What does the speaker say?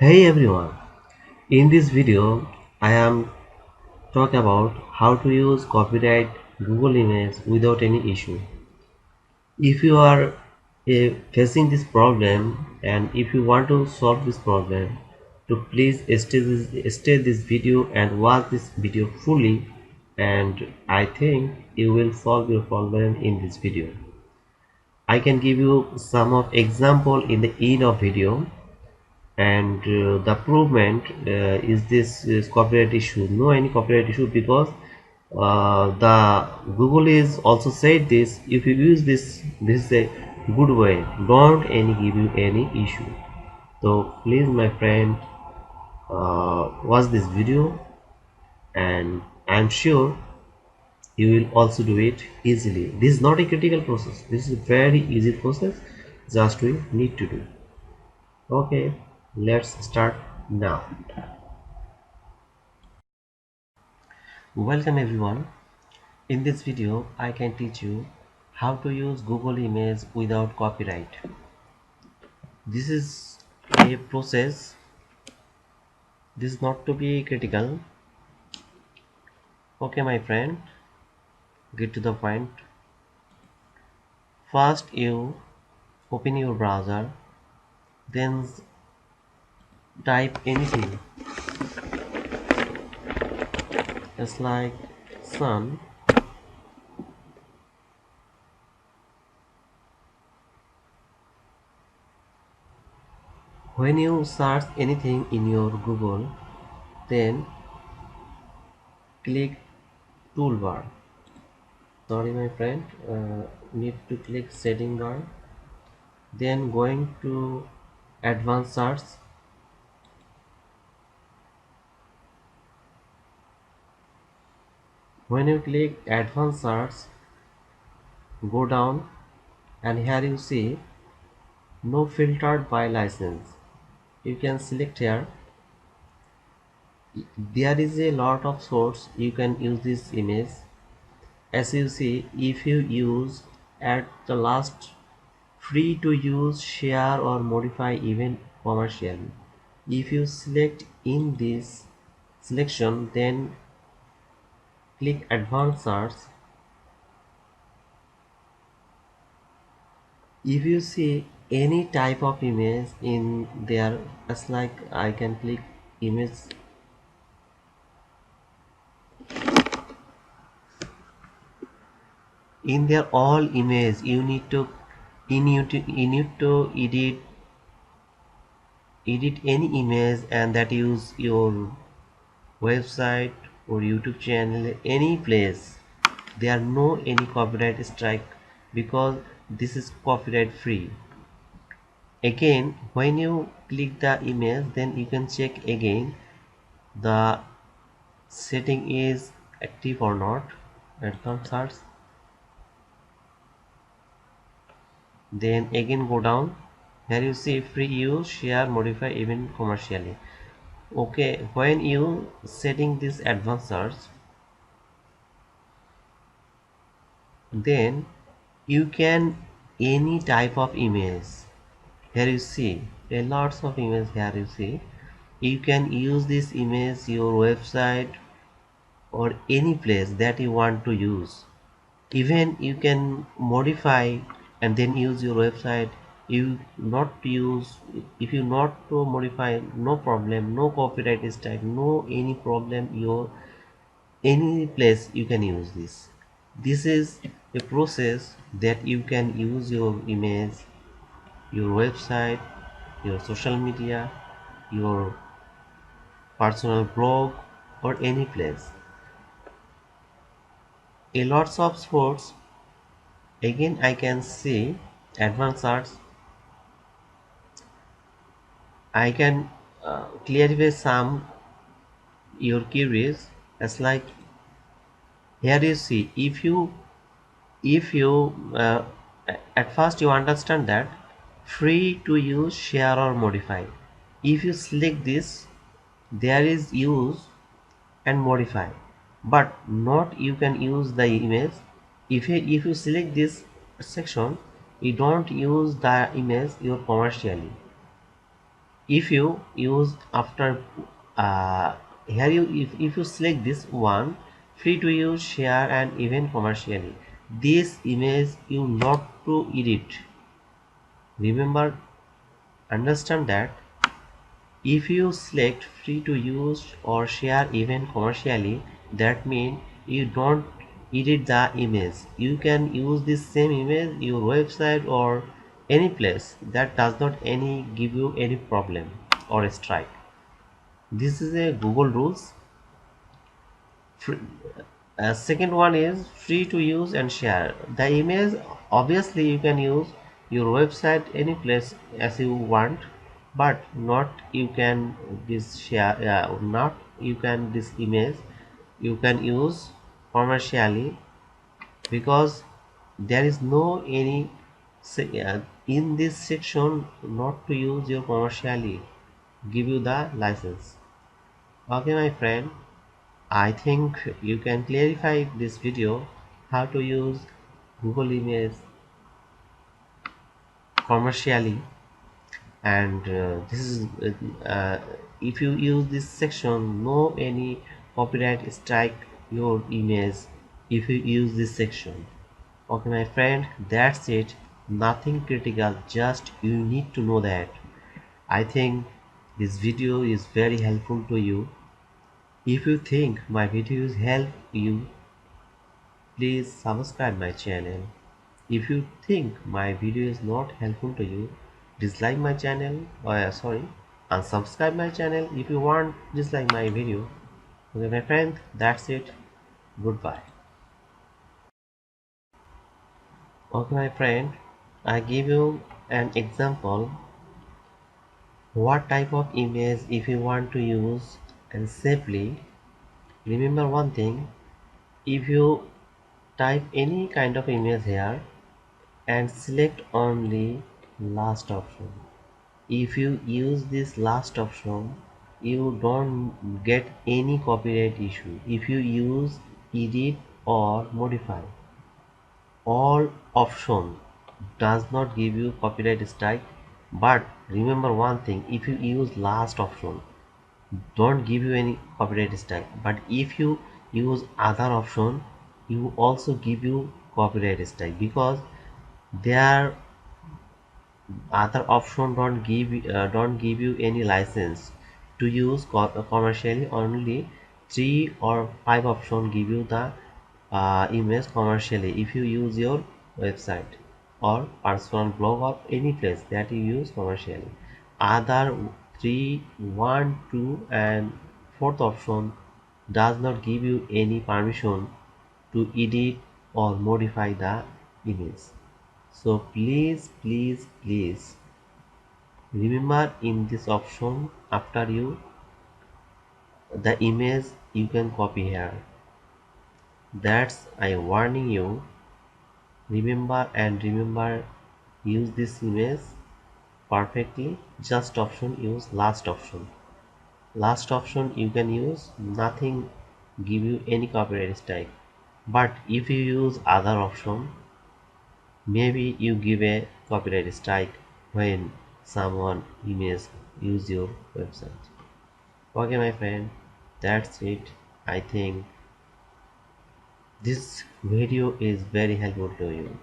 Hey everyone, in this video I am talk about how to use copyright Google Image without any issue. If you are facing this problem and if you want to solve this problem, to please stay this video and watch this video fully, and I think you will solve your problem in this video. I can give you some of example in the end of video, and the improvement is this is copyright issue, no any copyright issue, because the Google is also said this, if you use this is a good way, don't any give you any issue. So please my friend, watch this video and I'm sure you will also do it easily. This is not a critical process, this is a very easy process, just we need to do. Okay, let's start now. Welcome everyone. In this video, I can teach you how to use Google Image without copyright. This is a process. This is not to be critical. Okay, my friend, get to the point. First, you open your browser, then type anything. It's like sun. When you search anything in your Google, then click toolbar. Sorry my friend, need to click setting bar, then going to advanced search. When you click advanced search, go down and here you see no filtered by license. You can select here. There is a lot of source you can use this image. As you see, if you use at the last free to use, share or modify even commercially. If you select in this selection, then click advanced search. If you see any type of image in there, just like I can click image, in there all image you need to edit any image, and that use your website or YouTube channel, any place. There are no any copyright strike because this is copyright free. Again, when you click the image, then you can check again the setting is active or not. Advanced search, then again go down. Here you see free use, share, modify even commercially. Okay, when you setting this advanced search, then you can any type of image. Here you see a lots of images. Here you see you can use this image your website or any place that you want to use. Even you can modify and then use your website. You not use, if you not to modify, no problem, no copyright strike, no any problem, your any place you can use this. This is a process that you can use your image, your website, your social media, your personal blog or any place. A lots of sports. Again I can see advanced search. I can clarify some your queries, as like here you see, if you at first you understand that free to use, share or modify. If you select this, there is use and modify, but not you can use the image. If you select this section, you don't use the image your commercially. if you use after here you if you select this one, free to use, share and even commercially, this image you not to edit. Remember, understand that if you select free to use or share even commercially, that means you don't edit the image. You can use this same image your website or any place, that does not any give you any problem or strike. This is a Google rules. Free, second one is free to use and share. The image obviously you can use your website any place as you want, but not you can this share not you can this image you can use commercially, because there is no any in this section not to use your commercially give you the license. Okay my friend, I think you can clarify this video how to use Google Image commercially, and this is if you use this section no any copyright strike your image if you use this section. Okay my friend, that's it, nothing critical, just you need to know that. I think this video is very helpful to you. If you think my videos help you, please subscribe my channel. If you think my video is not helpful to you, dislike my channel, or sorry, unsubscribe my channel if you want dislike my video. Okay my friend, that's it. Goodbye. Okay my friend, I give you an example what type of image if you want to use and safely. Remember one thing, if you type any kind of image here and select only last option, if you use this last option you don't get any copyright issue. If you use edit or modify, all option does not give you copyright strike. But remember one thing, if you use last option don't give you any copyright strike, but if you use other option you also give you copyright strike, because there other option don't give you any license to use commercially. Only 3 or 5 option give you the image commercially if you use your website or personal blog or any place that you use commercially. Other 3, 1, 2 and fourth option does not give you any permission to edit or modify the image. So please remember in this option after you the image you can copy here. That's I warning you. Remember, use this image perfectly. Just option use last option. Last option you can use nothing give you any copyright strike. But if you use other option, maybe you give a copyright strike when someone image use your website. Okay my friend, that's it. I think this video is very helpful to you.